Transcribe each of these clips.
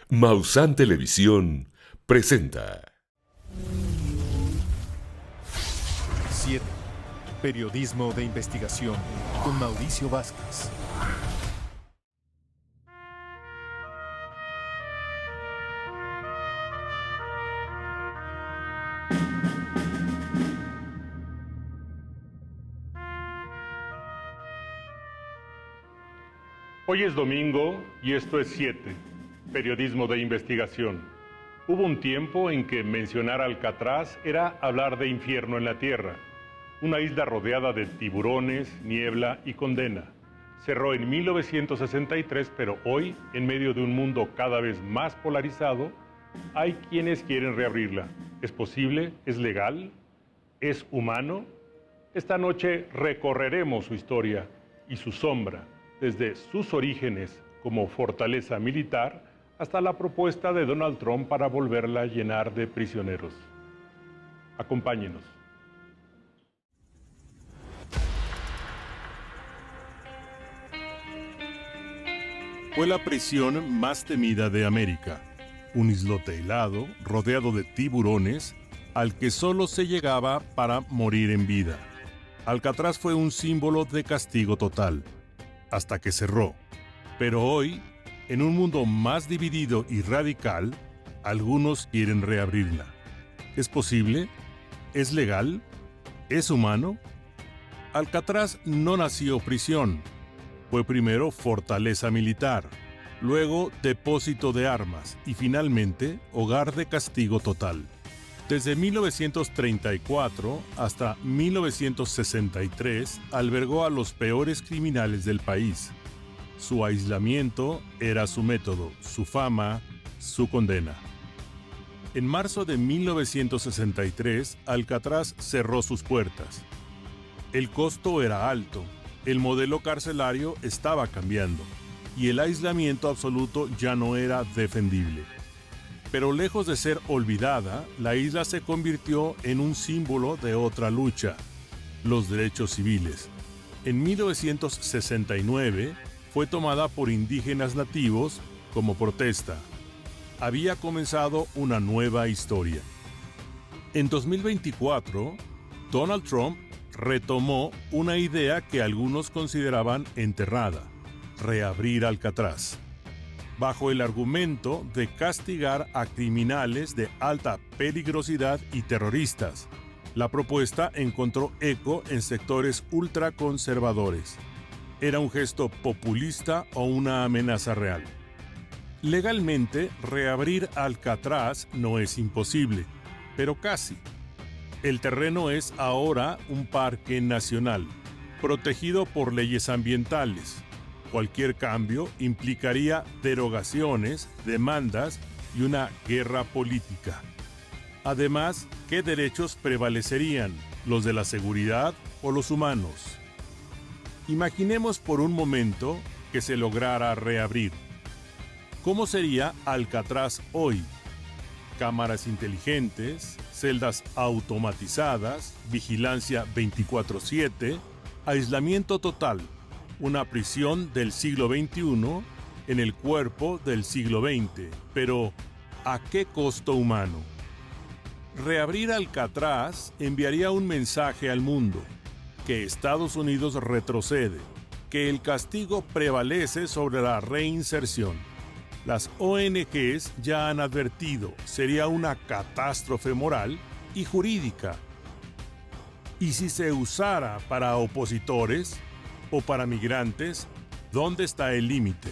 Maussan Televisión presenta 7. Periodismo de investigación con Mauricio Vázquez. Hoy es domingo y esto es 7, periodismo de investigación. Hubo un tiempo en que mencionar Alcatraz era hablar de infierno en la tierra, una isla rodeada de tiburones, niebla y condena. Cerró en 1963, pero hoy, en medio de un mundo cada vez más polarizado, hay quienes quieren reabrirla. ¿Es posible? ¿Es legal? ¿Es humano? Esta noche recorreremos su historia y su sombra, desde sus orígenes como fortaleza militar hasta la propuesta de Donald Trump para volverla a llenar de prisioneros. Acompáñenos. Fue la prisión más temida de América, un islote helado rodeado de tiburones al que solo se llegaba para morir en vida. Alcatraz fue un símbolo de castigo total, hasta que cerró. Pero hoy, en un mundo más dividido y radical, algunos quieren reabrirla. ¿Es posible? ¿Es legal? ¿Es humano? Alcatraz no nació prisión. Fue primero fortaleza militar, luego depósito de armas y finalmente hogar de castigo total. Desde 1934 hasta 1963 albergó a los peores criminales del país. Su aislamiento era su método, su fama, su condena. En marzo de 1963, Alcatraz cerró sus puertas. El costo era alto, el modelo carcelario estaba cambiando y el aislamiento absoluto ya no era defendible. Pero lejos de ser olvidada, la isla se convirtió en un símbolo de otra lucha, los derechos civiles. En 1969 fue tomada por indígenas nativos como protesta. Había comenzado una nueva historia. En 2024, Donald Trump retomó una idea que algunos consideraban enterrada: reabrir Alcatraz, bajo el argumento de castigar a criminales de alta peligrosidad y terroristas. La propuesta encontró eco en sectores ultraconservadores. ¿Era un gesto populista o una amenaza real? Legalmente, reabrir Alcatraz no es imposible, pero casi. El terreno es ahora un parque nacional, protegido por leyes ambientales. Cualquier cambio implicaría derogaciones, demandas y una guerra política. Además, ¿qué derechos prevalecerían? ¿Los de la seguridad o los humanos? Imaginemos por un momento que se lograra reabrir. ¿Cómo sería Alcatraz hoy? Cámaras inteligentes, celdas automatizadas, vigilancia 24/7, aislamiento total. Una prisión del siglo XXI en el cuerpo del siglo XX. Pero, ¿a qué costo humano? Reabrir Alcatraz enviaría un mensaje al mundo: que Estados Unidos retrocede, que el castigo prevalece sobre la reinserción. Las ONGs ya han advertido, sería una catástrofe moral y jurídica. ¿Y si se usara para opositores o para migrantes? ¿Dónde está el límite?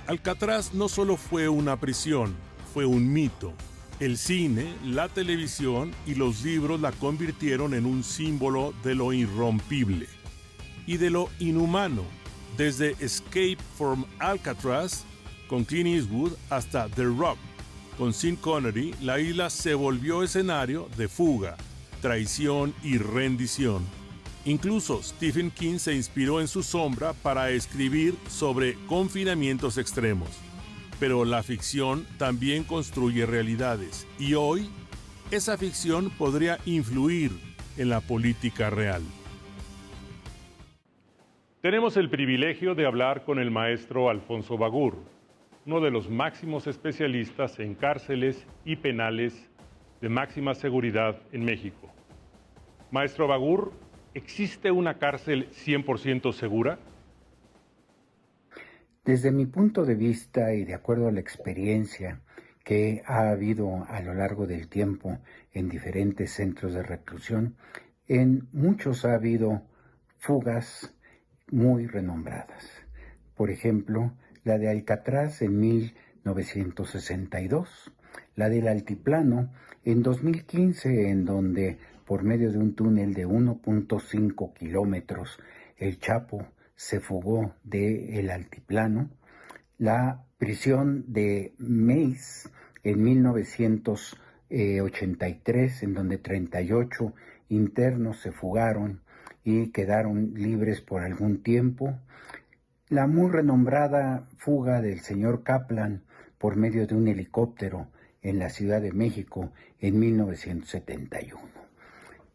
Alcatraz no solo fue una prisión, fue un mito. El cine, la televisión y los libros la convirtieron en un símbolo de lo irrompible y de lo inhumano. Desde Escape from Alcatraz con Clint Eastwood hasta The Rock con Sean Connery, la isla se volvió escenario de fuga, traición y rendición. Incluso Stephen King se inspiró en su sombra para escribir sobre confinamientos extremos. Pero la ficción también construye realidades, y hoy esa ficción podría influir en la política real. Tenemos el privilegio de hablar con el maestro Alfonso Bagur. uno de los máximos especialistas en cárceles y penales de máxima seguridad en México. Maestro Abagur, ¿existe una cárcel 100% segura? Desde mi punto de vista y de acuerdo a la experiencia que ha habido a lo largo del tiempo en diferentes centros de reclusión, en muchos ha habido fugas muy renombradas. Por ejemplo, la de Alcatraz en 1962, la del Altiplano en 2015, en donde por medio de un túnel de 1.5 kilómetros el Chapo se fugó del Altiplano, la prisión de Meis en 1983, en donde 38 internos se fugaron y quedaron libres por algún tiempo, la muy renombrada fuga del señor Kaplan por medio de un helicóptero en la Ciudad de México en 1971.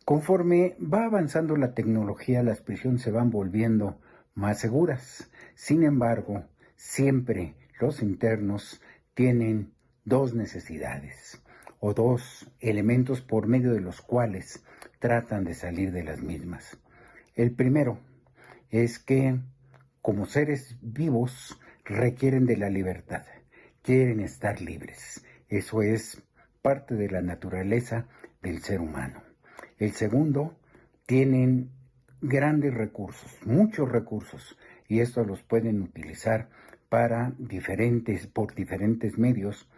Conforme va avanzando la tecnología, las prisiones se van volviendo más seguras. Sin embargo, siempre los internos tienen dos necesidades o dos elementos por medio de los cuales tratan de salir de las mismas. El primero es que, como seres vivos, requieren de la libertad, quieren estar libres. Eso es parte de la naturaleza del ser humano. El segundo, tienen grandes recursos, muchos recursos, y estos los pueden utilizar para por diferentes medios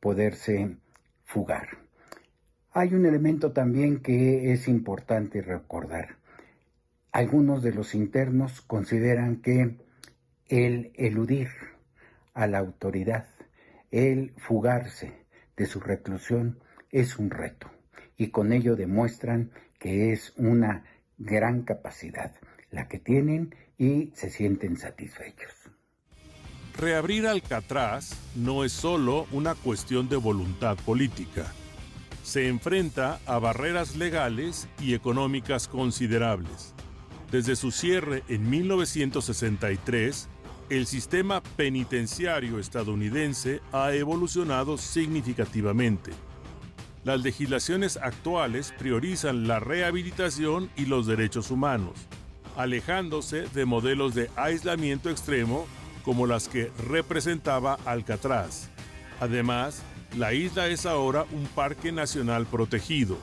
poderse fugar. Hay un elemento también que es importante recordar. Algunos de los internos consideran que el eludir a la autoridad, el fugarse de su reclusión es un reto, y con ello demuestran que es una gran capacidad la que tienen y se sienten satisfechos. Reabrir Alcatraz no es solo una cuestión de voluntad política. Se enfrenta a barreras legales y económicas considerables. Desde su cierre en 1963, el sistema penitenciario estadounidense ha evolucionado significativamente. Las legislaciones actuales priorizan la rehabilitación y los derechos humanos, alejándose de modelos de aislamiento extremo como las que representaba Alcatraz. Además, la isla es ahora un parque nacional protegido,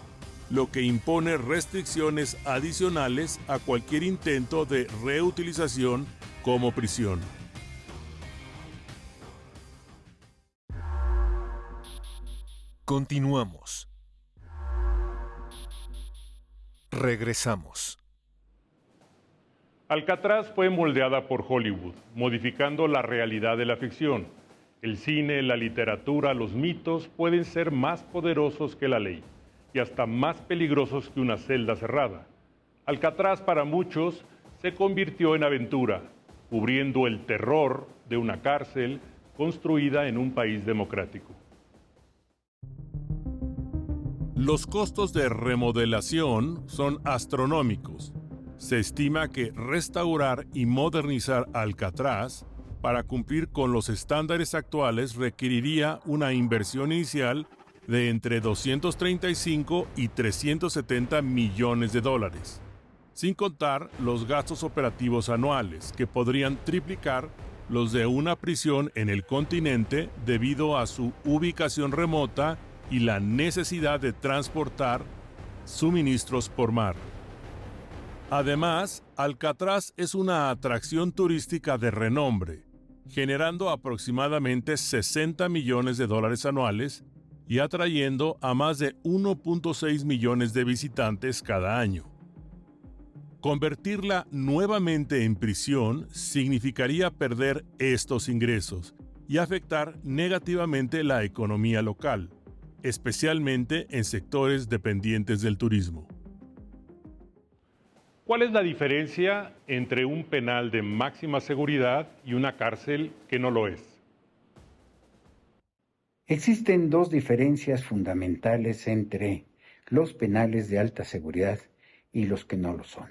lo que impone restricciones adicionales a cualquier intento de reutilización como prisión. Continuamos. Regresamos. Alcatraz fue moldeada por Hollywood, modificando la realidad de la ficción. El cine, la literatura, los mitos pueden ser más poderosos que la ley y hasta más peligrosos que una celda cerrada. Alcatraz para muchos se convirtió en aventura, cubriendo el terror de una cárcel construida en un país democrático. Los costos de remodelación son astronómicos. Se estima que restaurar y modernizar Alcatraz para cumplir con los estándares actuales requeriría una inversión inicial de entre 235 y 370 millones de dólares, sin contar los gastos operativos anuales, que podrían triplicar los de una prisión en el continente debido a su ubicación remota y la necesidad de transportar suministros por mar. Además, Alcatraz es una atracción turística de renombre, generando aproximadamente 60 millones de dólares anuales y atrayendo a más de 1.6 millones de visitantes cada año. Convertirla nuevamente en prisión significaría perder estos ingresos y afectar negativamente la economía local, especialmente en sectores dependientes del turismo. ¿Cuál es la diferencia entre un penal de máxima seguridad y una cárcel que no lo es? Existen dos diferencias fundamentales entre los penales de alta seguridad y los que no lo son.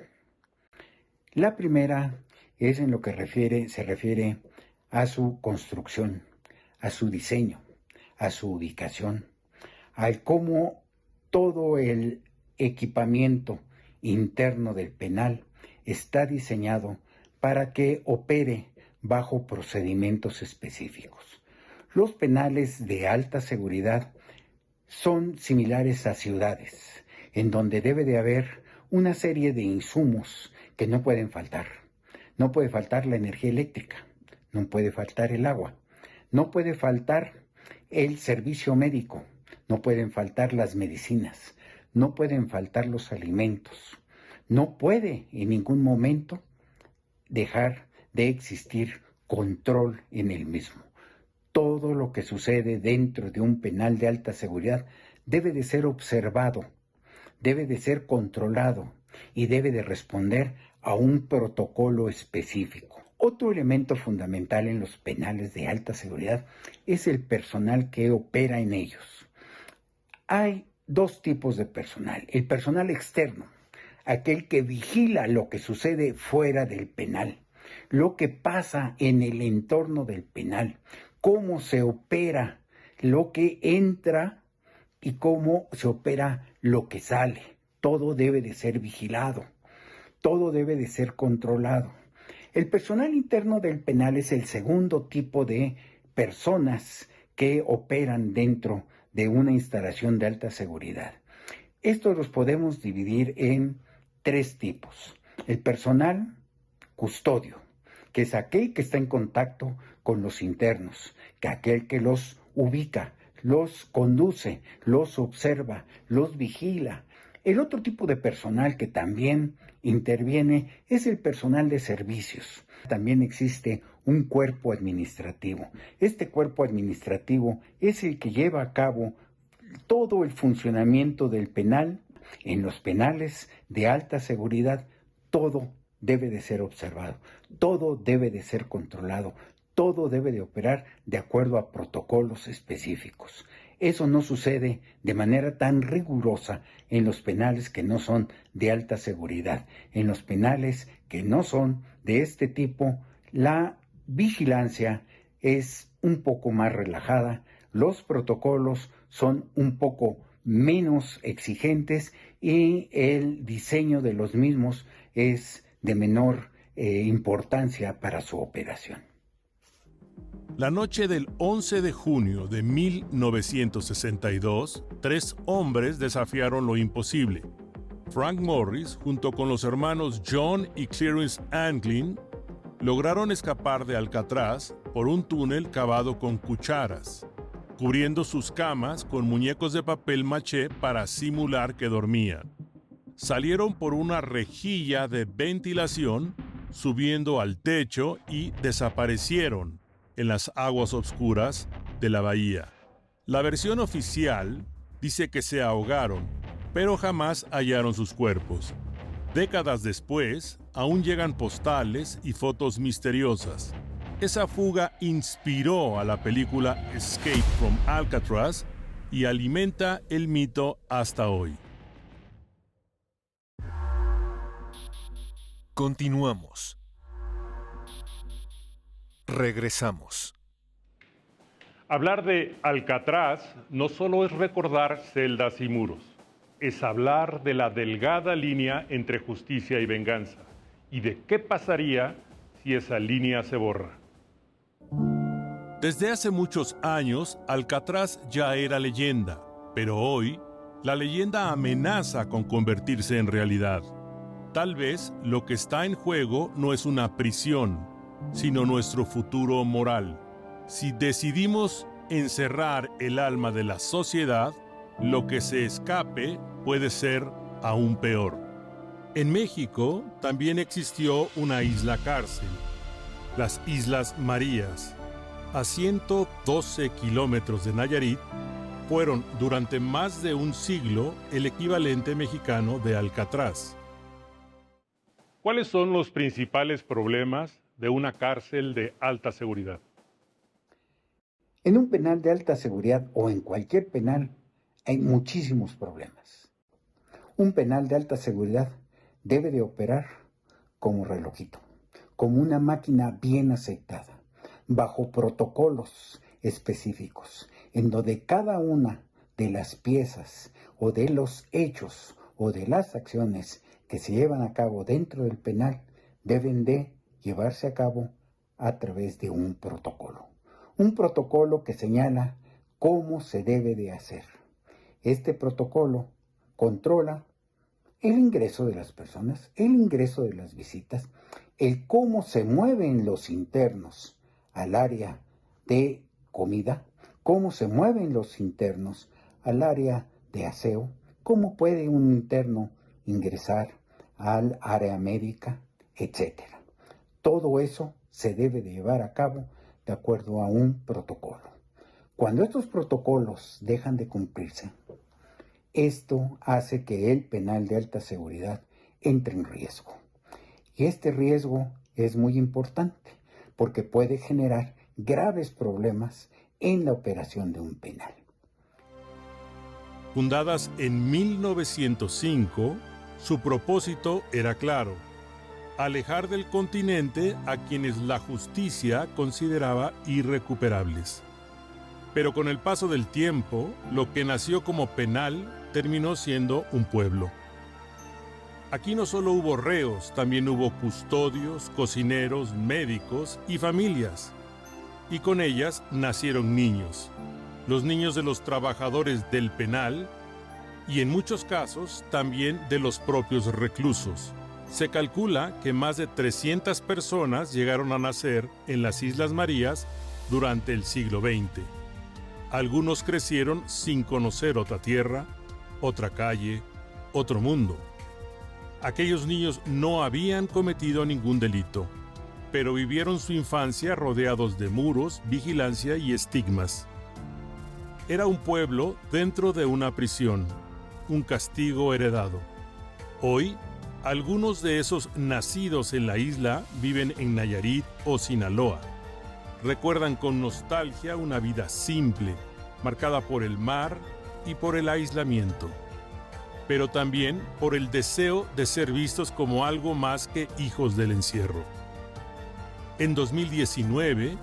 La primera es en lo que se refiere a su construcción, a su diseño, a su ubicación, al cómo todo el equipamiento interno del penal está diseñado para que opere bajo procedimientos específicos. Los penales de alta seguridad son similares a ciudades, en donde debe de haber una serie de insumos que no pueden faltar. No puede faltar la energía eléctrica, no puede faltar el agua, no puede faltar el servicio médico, no pueden faltar las medicinas, no pueden faltar los alimentos, no puede en ningún momento dejar de existir control en el mismo. Todo lo que sucede dentro de un penal de alta seguridad debe de ser observado, debe de ser controlado y debe de responder a un protocolo específico. Otro elemento fundamental en los penales de alta seguridad es el personal que opera en ellos. Hay dos tipos de personal. El personal externo, aquel que vigila lo que sucede fuera del penal, lo que pasa en el entorno del penal, cómo se opera lo que entra y cómo se opera lo que sale. Todo debe de ser vigilado, todo debe de ser controlado. El personal interno del penal es el segundo tipo de personas que operan dentro de una instalación de alta seguridad. Estos los podemos dividir en tres tipos. El personal custodio, que es aquel que está en contacto con los internos, que aquel que los ubica, los conduce, los observa, los vigila. El otro tipo de personal que también interviene es el personal de servicios. También existe un cuerpo administrativo. Este cuerpo administrativo es el que lleva a cabo todo el funcionamiento del penal. En los penales de alta seguridad, todo debe de ser observado, todo debe de ser controlado, todo debe de operar de acuerdo a protocolos específicos. Eso no sucede de manera tan rigurosa en los penales que no son de alta seguridad. En los penales que no son de este tipo, la vigilancia es un poco más relajada, los protocolos son un poco menos exigentes y el diseño de los mismos es de menor importancia para su operación. La noche del 11 de junio de 1962, 3 hombres desafiaron lo imposible. Frank Morris, junto con los hermanos John y Clarence Anglin, lograron escapar de Alcatraz por un túnel cavado con cucharas, cubriendo sus camas con muñecos de papel maché para simular que dormían. Salieron por una rejilla de ventilación, subiendo al techo y desaparecieron en las aguas oscuras de la bahía. La versión oficial dice que se ahogaron, pero jamás hallaron sus cuerpos. Décadas después, aún llegan postales y fotos misteriosas. Esa fuga inspiró a la película Escape from Alcatraz y alimenta el mito hasta hoy. Continuamos. Regresamos. Hablar de Alcatraz no solo es recordar celdas y muros, es hablar de la delgada línea entre justicia y venganza y de qué pasaría si esa línea se borra. Desde hace muchos años, Alcatraz ya era leyenda, pero hoy la leyenda amenaza con convertirse en realidad. Tal vez lo que está en juego no es una prisión, sino nuestro futuro moral. Si decidimos encerrar el alma de la sociedad, lo que se escape puede ser aún peor. En México también existió una isla cárcel, las Islas Marías. A 112 kilómetros de Nayarit, fueron durante más de un siglo el equivalente mexicano de Alcatraz. ¿Cuáles son los principales problemas de una cárcel de alta seguridad? En un penal de alta seguridad o en cualquier penal hay muchísimos problemas. Un penal de alta seguridad debe de operar como relojito, como una máquina bien aceitada, bajo protocolos específicos, en donde cada una de las piezas o de los hechos o de las acciones que se llevan a cabo dentro del penal deben de llevarse a cabo a través de un protocolo. Un protocolo que señala cómo se debe de hacer. Este protocolo controla el ingreso de las personas, el ingreso de las visitas, el cómo se mueven los internos al área de comida, cómo se mueven los internos al área de aseo, cómo puede un interno ingresar al área médica, etc. Todo eso se debe de llevar a cabo de acuerdo a un protocolo. Cuando estos protocolos dejan de cumplirse, esto hace que el penal de alta seguridad entre en riesgo. Y este riesgo es muy importante porque puede generar graves problemas en la operación de un penal. Fundadas en 1905, su propósito era claro: alejar del continente a quienes la justicia consideraba irrecuperables. Pero con el paso del tiempo, lo que nació como penal terminó siendo un pueblo. Aquí no solo hubo reos, también hubo custodios, cocineros, médicos y familias. Y con ellas nacieron niños, los niños de los trabajadores del penal y en muchos casos también de los propios reclusos. Se calcula que más de 300 personas llegaron a nacer en las Islas Marías durante el siglo XX. Algunos crecieron sin conocer otra tierra, otra calle, otro mundo. Aquellos niños no habían cometido ningún delito, pero vivieron su infancia rodeados de muros, vigilancia y estigmas. Era un pueblo dentro de una prisión, un castigo heredado. Hoy, algunos de esos nacidos en la isla viven en Nayarit o Sinaloa. Recuerdan con nostalgia una vida simple, marcada por el mar y por el aislamiento, pero también por el deseo de ser vistos como algo más que hijos del encierro. En 2019,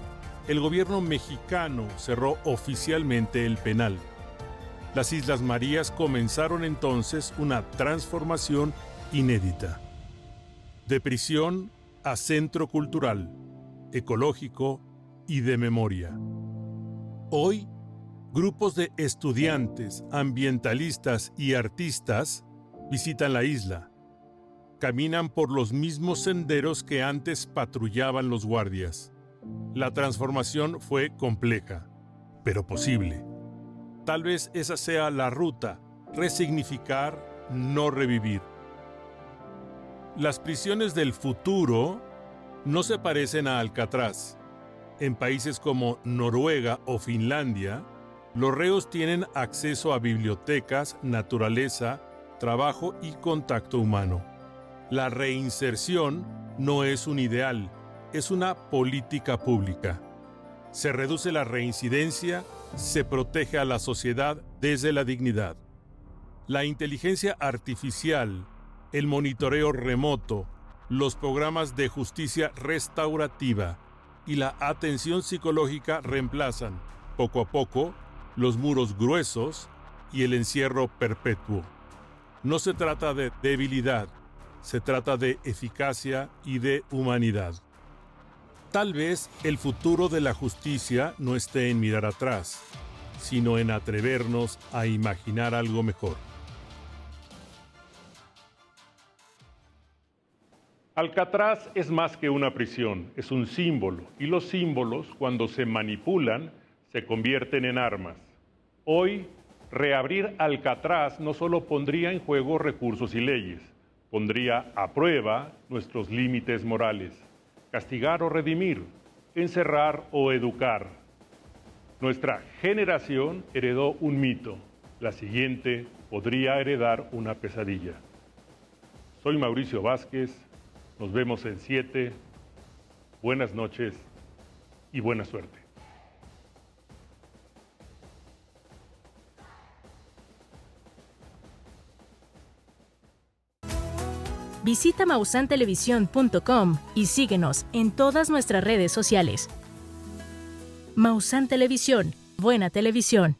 el gobierno mexicano cerró oficialmente el penal. Las Islas Marías comenzaron entonces una transformación inédita. De prisión a centro cultural, ecológico y de memoria. Hoy, grupos de estudiantes, ambientalistas y artistas visitan la isla. Caminan por los mismos senderos que antes patrullaban los guardias. La transformación fue compleja, pero posible. Tal vez esa sea la ruta: resignificar, no revivir. Las prisiones del futuro no se parecen a Alcatraz. En países como Noruega o Finlandia, los reos tienen acceso a bibliotecas, naturaleza, trabajo y contacto humano. La reinserción no es un ideal, es una política pública. Se reduce la reincidencia, se protege a la sociedad desde la dignidad. La inteligencia artificial, el monitoreo remoto, los programas de justicia restaurativa y la atención psicológica reemplazan, poco a poco, los muros gruesos y el encierro perpetuo. No se trata de debilidad, se trata de eficacia y de humanidad. Tal vez el futuro de la justicia no esté en mirar atrás, sino en atrevernos a imaginar algo mejor. Alcatraz es más que una prisión, es un símbolo, y los símbolos, cuando se manipulan, se convierten en armas. Hoy, reabrir Alcatraz no solo pondría en juego recursos y leyes, pondría a prueba nuestros límites morales, castigar o redimir, encerrar o educar. Nuestra generación heredó un mito, la siguiente podría heredar una pesadilla. Soy Mauricio Vázquez, nos vemos en 7. Buenas noches y buena suerte. Visita mausantelevisión.com y síguenos en todas nuestras redes sociales. Maussan Televisión, buena televisión.